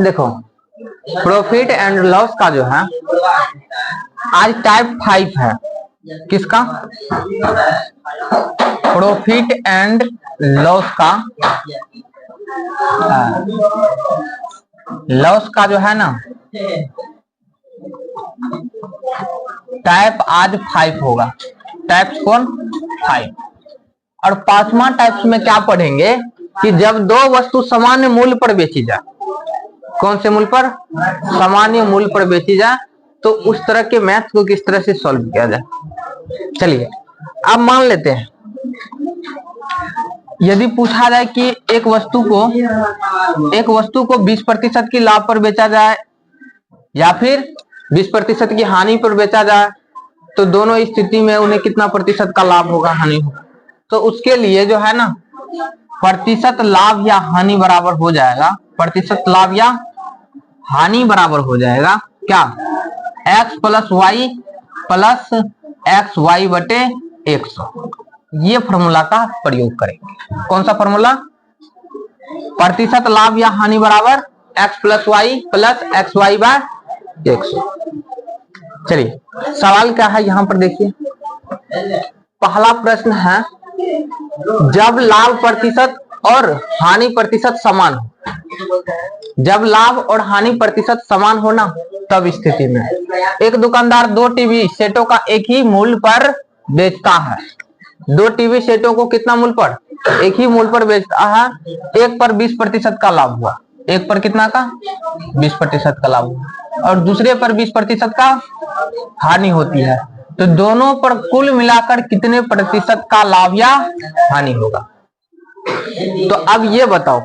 देखो profit and loss का जो है आज टाइप 5 है। किसका? प्रॉफिट एंड लॉस का। लॉस का जो है ना टाइप आज 5 होगा। टाइप्स कौन? 5। और पांचवा टाइप्स में क्या पढ़ेंगे कि जब दो वस्तु सामान्य मूल्य पर बेची जाए, कौन से मूल्य पर? सामान्य मूल्य पर बेची जाए, तो उस तरह के मैथ को किस तरह से सॉल्व किया जाए। चलिए अब मान लेते हैं यदि पूछा जाए कि एक वस्तु को 20% की लाभ पर बेचा जाए या फिर 20% की हानि पर बेचा जाए, तो दोनों स्थिति में उन्हें कितना प्रतिशत का लाभ होगा, हानि होगा। तो उसके लिए जो है ना प्रतिशत लाभ या हानि बराबर हो जाएगा, प्रतिशत लाभ या हानि बराबर हो जाएगा क्या? x plus y plus x y बटे 100। ये फॉर्मूला का प्रयोग करेंगे। कौन सा फॉर्मूला? प्रतिशत लाभ या हानि बराबर x plus y plus x y by 100। चलिए सवाल क्या है यहां पर देखिए। पहला प्रश्न है जब लाभ प्रतिशत और हानि प्रतिशत समान हो, जब लाभ और हानि प्रतिशत समान हो ना, तब स्थिति में एक दुकानदार 2 टीवी सेटों का एक ही मूल्य पर बेचता है। 2 टीवी सेटों को कितना मूल्य पर? एक ही मूल्य पर बेचता है। एक पर 20% का लाभ हुआ, एक पर कितना का? 20% का लाभ हुआ, और दूसरे पर 20% का हानि होती है। तो दोनों पर कुल मिलाकर कितने प्रतिशत का लाभ या हानि होगा? तो अब ये बताओ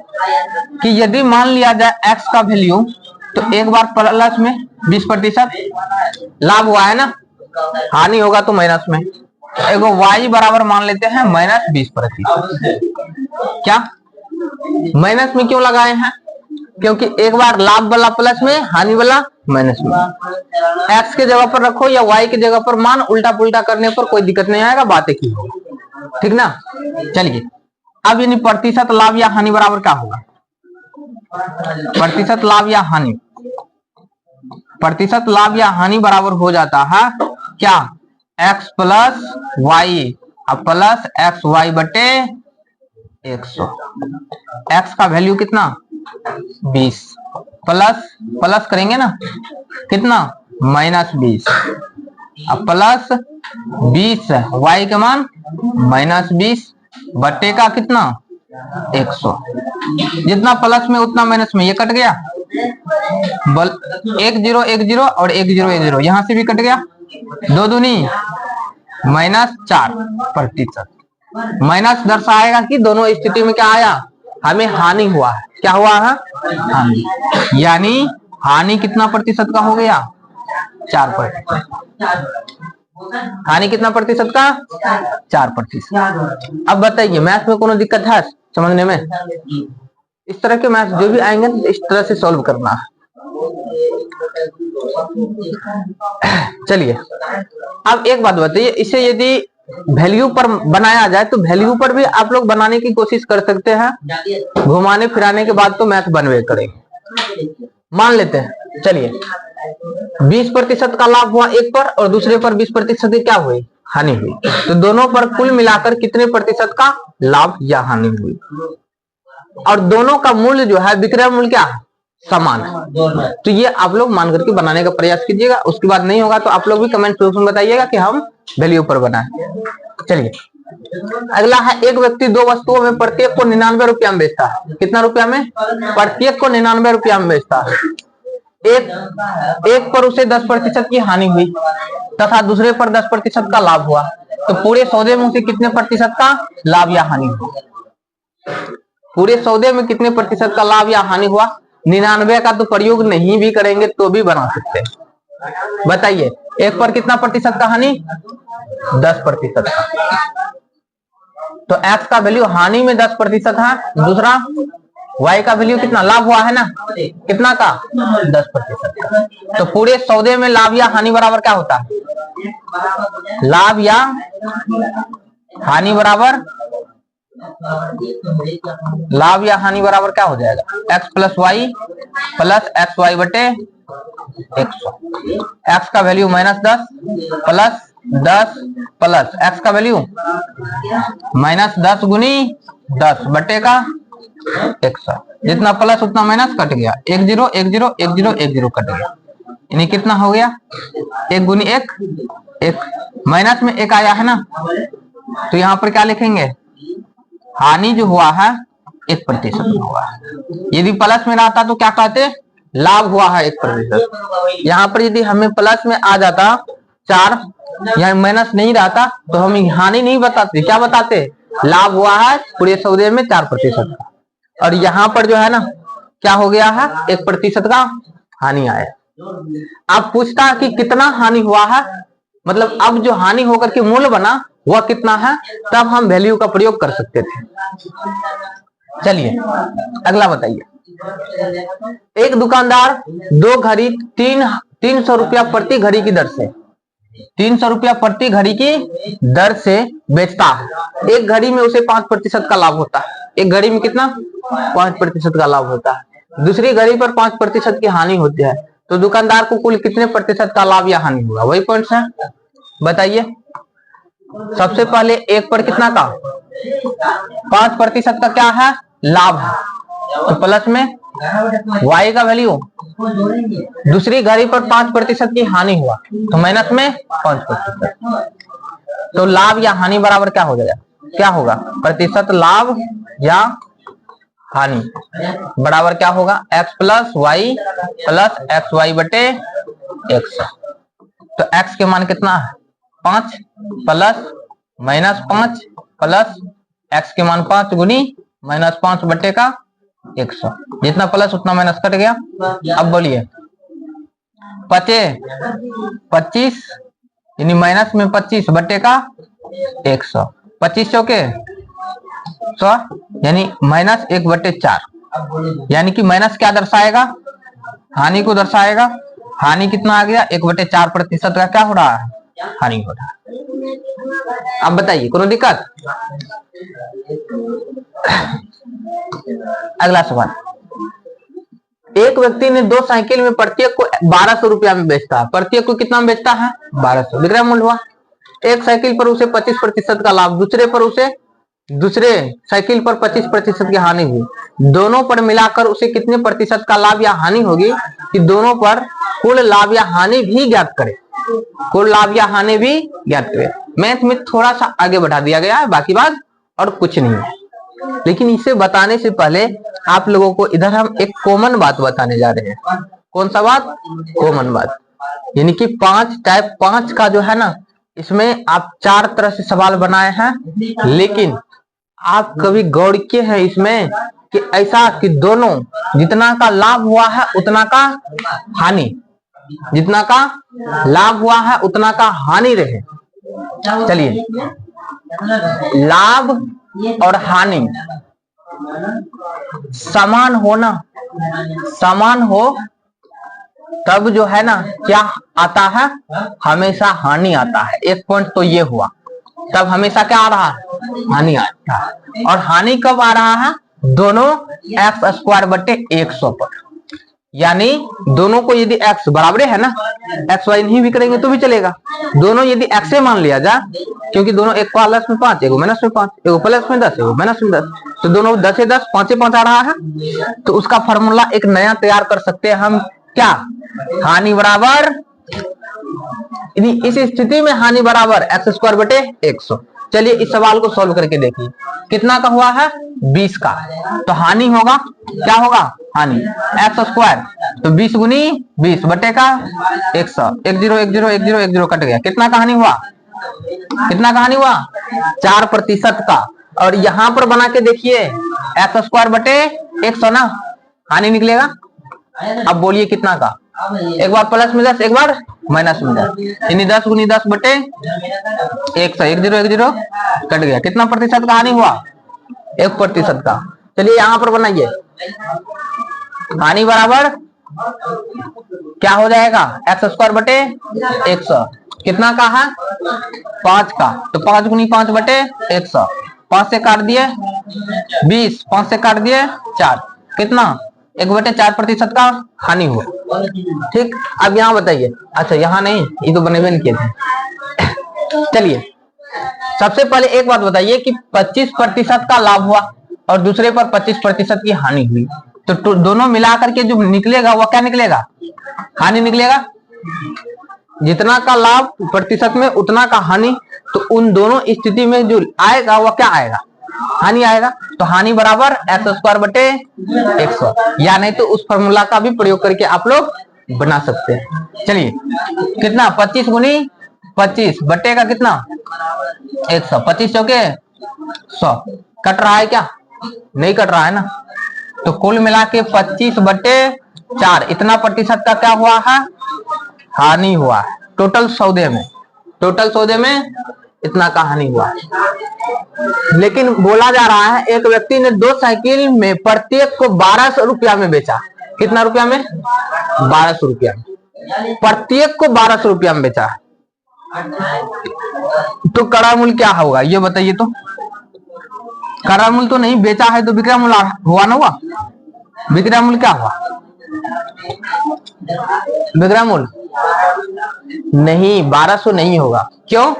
कि यदि मान लिया जाए x का वैल्यू, तो एक बार प्लस में 20% लाभ हुआ है ना, हानि होगा तो माइनस में। एगो y बराबर मान लेते हैं -20%। क्या माइनस में क्यों लगाए हैं? क्योंकि एक बार लाभ वाला प्लस में, हानि वाला माइनस में। x के जगह पर रखो या y की जगह पर, मान उल्टा पुल्टा करने पर कोई दिक्कत नहीं आएगा, बात एक ही होगी, ठीक ना। चलिए अब यानी प्रतिशत लाभ या हानि बराबर क्या होगा? प्रतिशत लाभ या हानि, प्रतिशत लाभ या हानि बराबर हो जाता है क्या? x plus y plus x y बटे 100। x का वैल्यू कितना? 20 प्लस करेंगे ना कितना? -20 प्लस 20 y का मान -20 बट्टे का कितना? 100। जितना प्लस में उतना माइनस में, ये कट गया। 1 0 1 0 और 1 0 1 0 यहां से भी कट गया। 2 दूनी -4%। माइनस दर्शाएगा कि दोनों स्थिति में क्या आया? हमें हानि हुआ है। क्या हुआ है? हानि। यानी हानि कितना प्रतिशत का हो गया? 4%। हानि कितना प्रतिशत का? 4%। अब बताइए मैथ में कोनो दिक्कत है समझने में? इस तरह के मैथ जो भी आएंगे इस तरह से सॉल्व करना है। चलिए अब एक बात बताइए, इसे यदि वैल्यू पर बनाया जाए तो वैल्यू पर भी आप लोग बनाने की कोशिश कर सकते हैं। घुमाने फिराने के बाद तो मैथ बनवे करेंगे। मान लेते हैं चलिए 20% का लाभ हुआ एक पर और दूसरे पर 20% की क्या हुई? हानि हुई। तो दोनों पर कुल मिलाकर कितने प्रतिशत का लाभ या हानि हुई? और दोनों का मूल्य जो है, विक्रय मूल्य क्या है? समान है। तो ये आप लोग मान करके बनाने का प्रयास कीजिएगा। उसके बाद नहीं होगा तो आप लोग भी कमेंट बॉक्स में बताइएगा कि हम वैल्यू पर बनाए। चलिए अगला है एक व्यक्ति 2 वस्तुओं में प्रत्येक को 99 रुपया में बेचता है। कितना रुपया में? प्रत्येक को 99 रुपया में बेचता है। एक पर उसे 10% की हानि हुई तथा दूसरे पर 10% का लाभ हुआ। तो पूरे सौदे में उसे कितने प्रतिशत का लाभ या हानि हुआ? पूरे सौदे में कितने प्रतिशत का लाभ या हानि हुआ? 99 का तो प्रयोग नहीं भी करेंगे तो भी बना सकते हैं। बताइए एक पर कितना प्रतिशत का हानि? 10% का। तो x का वैल्यू हानि में 10% है, दूसरा y का वैल्यू कितना? लाभ हुआ है ना, कितना का? 10% का। तो पूरे सौदे में लाभ या हानि बराबर क्या होता है? लाभ या हानि बराबर लाभ या हानि बराबर क्या हो जाएगा, x plus y plus x y बटे 100। x का वैल्यू -10 प्लस 10 प्लस x का वैल्यू -10 गुनी 10 बटे का 100। जितना प्लस उतना माइनस कट गया, 1 0 1 0 1 0 1 0 कट गया, यानी कितना हो गया 1 गुनी 1 1, माइनस में 1 आया है ना, तो यहाँ पर क्या लिखेंगे, हानि जो हुआ है 1% हुआ है। यदि प्लस में रहता तो क्या कहते, लाभ हुआ है 1%। यहाँ पर यदि हमें प्लस में आ जाता 4 या माइनस नहीं रहता तो हम हानि नहीं बताते, क्या बताते, लाभ हुआ है पूरे सौदे में 4% का। और यहाँ पर जो है ना क्या हो गया है 1% का हानि आया। अब पूछता कि कितना हानि हुआ है, मतलब अब जो हानि होकर के मूल्य बना वह कितना है, तब हम वैल्यू का प्रयोग कर सकते थे। चलिए अगला बताइए, एक दुकानदार 2 घड़ी 300 रुपया प्रति घड़ी की दर से 300 रुपया प्रति घड़ी की दर से बेचता है। एक घड़ी में उसे 5% का लाभ होता है। एक घड़ी में कितना 5% का लाभ होता है, दूसरी घड़ी पर 5% की हानि होती है, तो दुकानदार को कुल कितने प्रतिशत का लाभ या हानि होगा, वही पॉइंट्स है, बताइए। सबसे पहले एक पर कितना का 5% का क्या है लाभ है, तो प्लस में y का वैल्यू, दूसरी घड़ी पर 5% की हानि हुआ तो माइनस में 5%, तो लाभ या हानि बराबर क्या हो जाएगा, क्या होगा, प्रतिशत लाभ या हानि बराबर क्या होगा, x plus y plus x y बटे 100। तो x के मान कितना है 5 प्लस -5 प्लस x के मान 5 गुनी -5 बटे का 100, जितना प्लस उतना माइनस कट गया। अब बोलिए 25 यानी माइनस में 25 बटे का 100, 25 चौके 100 यानी -1 बटे 4, यानी कि माइनस क्या दर्शाएगा, हानि को दर्शाएगा। हानि कितना आ गया 1 बटे 4% का क्या हो रहा है, हानि हो रहा है। अब बताइए कोई दिक्कत। अगला सवाल, एक व्यक्ति ने 2 साइकिल में प्रत्येक को 1200 रुपया में बेचता है, प्रत्येक को कितना में बेचता है 1200, विक्रय मूल्य हुआ। एक साइकिल पर उसे 25% का लाभ, दूसरे साइकिल पर 25% की हानि हुई, दोनों पर मिलाकर उसे कितने प्रतिशत का लाभ या हानि होगी, कि दोनों पर कुल लाभ या हानि भी ज्ञात करें, कुल लाभ या हानि भी ज्ञात करें। मैथ में थोड़ा सा आगे बढ़ा दिया गया है, बाकी बात और कुछ नहीं है। लेकिन इसे बताने से पहले आप लोगों को इधर हम एक कॉमन बात बताने जा रहे हैं। कौन सा बात, कॉमन बात, यानी कि 5 का जो है ना, इसमें आप 4 तरह से सवाल बनाए हैं, लेकिन आप कभी गौर किए हैं इसमें कि ऐसा कि दोनों जितना का लाभ हुआ है उतना का हानि, जितना का लाभ हुआ है उतना का हानि रहे। चलिए, लाभ और हानि समान हो तब जो है ना क्या आता है, हमेशा हानि आता है। एक पॉइंट तो ये हुआ, तब हमेशा क्या आ रहा है, हानि आता है। और हानि कब आ रहा है, दोनों x² बटे 100 पर, यानी दोनों को यदि x बराबर है ना, x y नहीं भी करेंगे तो भी चलेगा, दोनों यदि x से मान लिया जाए, क्योंकि दोनों एक प्लस में 5 एक माइनस में 5, एक प्लस में 10 एक माइनस में 10, तो दोनों 10 से 10 5 से 5 आ रहा है, तो उसका फॉर्मूला एक नया तैयार कर सकते हैं हम, क्या, हानि बराबर, इस स्थिति में हानि बराबर x² बटे 100। चलिए इस सवाल को सॉल्व करके देखिए, कितना का हुआ है 20 का, तो हानि होगा, क्या होगा, हानि x², तो 20 गुनी 20 बटे का 100, 1 0 1 0 1 0 1 0 कट गया, कितना का हानि हुआ, कितना का हानि हुआ 4% का। और यहां पर बना के देखिए x² बटे 100 ना, हानि निकलेगा। अब बोलिए कितना का, एक बार प्लस में 10 एक बार माइनस में 10, यानी 10 गुनी 10 बटे 100, 1 0 1 0 कट गया, कितना प्रतिशत का हानि हुआ 1% का। चलिए यहां पर बनाइए, हानि बराबर क्या हो जाएगा x² बटे 100, कितना का है 5 का, तो 5 गुनी 5 बटे 100, 5 से काट दिए 20, 5 से काट दिए 4, कितना 1/4% का हानि हुआ। ठीक, अब यहाँ बताइए, अच्छा यहाँ नहीं, ये तो बने नहीं किए थे। चलिए सबसे पहले एक बात बताइए कि 25% का लाभ हुआ और दूसरे पर 25% की हानि हुई, तो दोनों मिलाकर के जो निकलेगा वो क्या निकलेगा, हानि निकलेगा। जितना का लाभ प्रतिशत में उतना का हानि, तो उन दोनों स्थिति में जो आएगा वो क्या आएगा, हानि आएगा। तो हानि बराबर x²/100, या नहीं तो उस फॉर्मूला का भी प्रयोग करके आप लोग बना सकते हैं। चलिए कितना 25 गुनी 25 बटे का कितना 100, 25 चौके 100, कट रहा है क्या, नहीं कट रहा है ना। तो कुल मिला के 25/4 इतना प्रतिशत का क्या हुआ है, हानि हुआ है। टोटल सौदे में इतना का हानि हुआ है। लेकिन बोला जा रहा है एक व्यक्ति ने 2 साइकिल में प्रत्येक को 1200 रुपया में बेचा। कितना रुपया में, 1200 रुपया में, प्रत्येक को 1200 रुपया में बेचा। तो कड़ा मूल्य क्या होगा ये बताइए। तो कड़ा मूल्य तो नहीं, बेचा है तो विक्रय मूल्य हुआ ना, हुआ विक्रय मूल्य क्या हुआ, विक्रय मूल्य नहीं 1200 नहीं होगा। क्यों,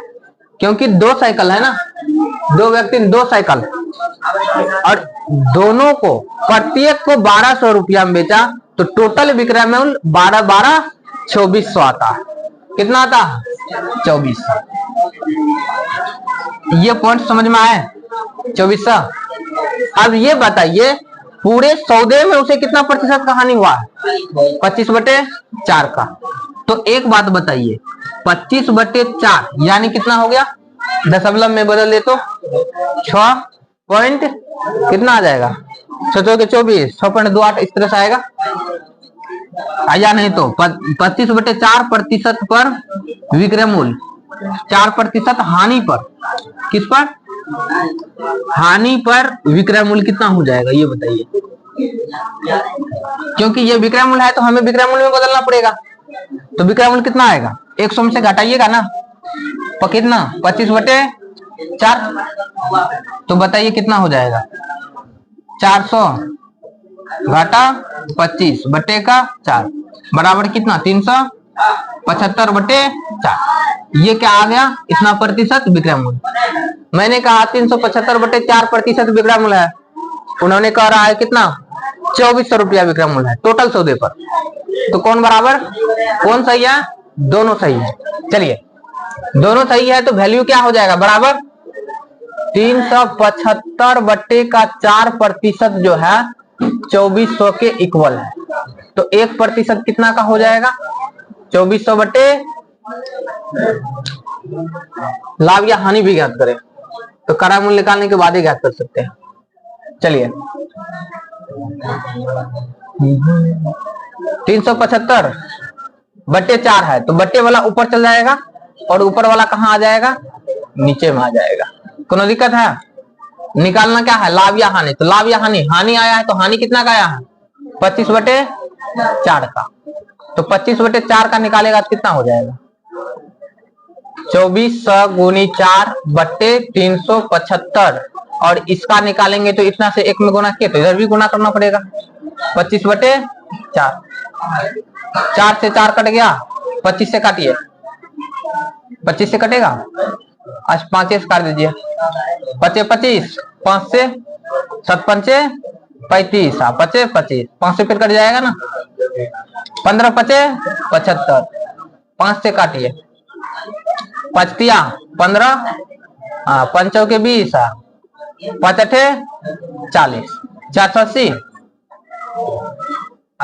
क्योंकि 2 साइकिल है ना, 2 व्यक्ति ने 2 साइकिल और दोनों को प्रत्येक को 1200 रुपया में बेचा, तो टोटल विक्रय मूल्य 12 2400 आता है। कितना आता है, 2400। ये पॉइंट समझ में आए, 2400। अब ये बताइए पूरे सौदे में उसे कितना प्रतिशत का हानि हुआ है, 25/4 का। तो एक बात बताइए 25/4 यानी कितना हो गया, दशमलव में बदल दे तो 6 पॉइंट कितना आ जाएगा, 6 के 24, 6.28 इस तरह से आएगा। या नहीं तो 25/4 प्रतिशत पर विक्रय मूल्य, 4% हानि पर, किस पर, हानि पर विक्रय मूल्य कितना हो जाएगा ये बताइए। क्योंकि ये विक्रय मूल्य है तो हमें विक्रय मूल्य में बदलना पड़ेगा। तो विक्रय मूल्य कितना आएगा, 100 में से घटाइएगा ना, तो कितना 25/4, तो बताइए कितना हो जाएगा, 400 घटा 25 बटे का 4 बराबर कितना 375/4। ये क्या आ गया, इतना प्रतिशत विक्रय मूल्य। मैंने कहा 375/4 प्रतिशत विक्रय मूल्य है, उन्होंने कह रहा है कितना 2400 रुपया विक्रय मूल्य है टोटल सौदे पर। तो कौन बराबर, कौन सही है, दोनों सही है। चलिए दोनों सही है तो वैल्यू क्या हो जाएगा, बराबर 375/4 प्रतिशत जो है 2400 के इक्वल है। तो 1% कितना का हो जाएगा, 2400 बटे, लाभ या हानि भी ज्ञात करें तो कड़ा मूल्य निकालने के बाद ही ज्ञात कर सकते हैं। चलिए 375/4 है तो बट्टे वाला ऊपर चल जाएगा और ऊपर वाला कहाँ आ जाएगा, नीचे में आ जाएगा। कोनो दिक्कत है, निकालना क्या है, लाभ या हानि। तो लाभ या हानि, हानि आया है तो हानि कितना का आया है, 25/4 का। तो 25/4 का निकालेगा तो कितना हो जाएगा, 2400 गुनी 4 बट्टे 375, और इसका निकालेंगे तो इतना से 1 में गुना किए तो इधर भी गुना करना पड़ेगा, 25/4, 4 से 4 कट गया, 25 से काटिए, 25 से कटेगा, आज 5 से काट दीजिए, 25, 5 से 7 पंचे 35, 25 25, 5 से फिर कट जाएगा ना, 15 पचे 75, 5 से काटिए, 5 15, 5 के 20, 5 40, 480,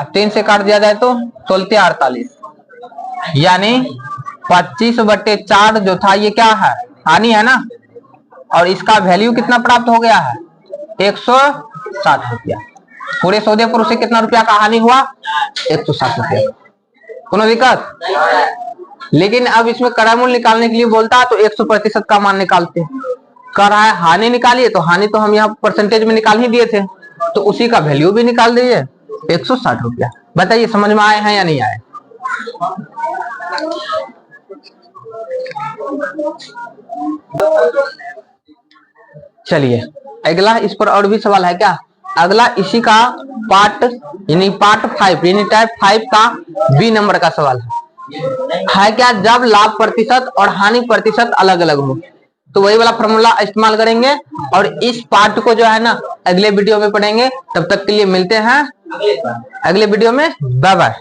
3 से काट दिया जाए तो 16 48, यानी 25/4 जो था ये क्या है, हानि है ना, और इसका वैल्यू कितना प्राप्त हो गया है, 160 रुपया। पूरे सौदे पर उसे कितना रुपया का हानि हुआ, 160 रुपया। कोनो दिक्कत, लेकिन अब इसमें कड़ा मूल्य निकालने के लिए बोलता है तो 100% का मान निकालते हैं। कह रहा है हानि निकालिए, तो हानि तो हम यहाँ परसेंटेज में निकाल ही दिए थे, तो उसी का वैल्यू भी निकाल दीजिए, 160 रुपया। बताइए समझ में आए हैं या नहीं आए। चलिए अगला, इस पर और भी सवाल है क्या? अगला इसी का पार्ट यानी पार्ट 5 यानी टाइप 5 का बी नंबर का सवाल है क्या? जब लाभ प्रतिशत और हानि प्रतिशत अलग अलग हो। तो वही वाला फॉर्मूला इस्तेमाल करेंगे और इस पार्ट को जो है ना अगले वीडियो में पढ़ेंगे। तब तक के लिए मिलते हैं अगले वीडियो में। Bye bye.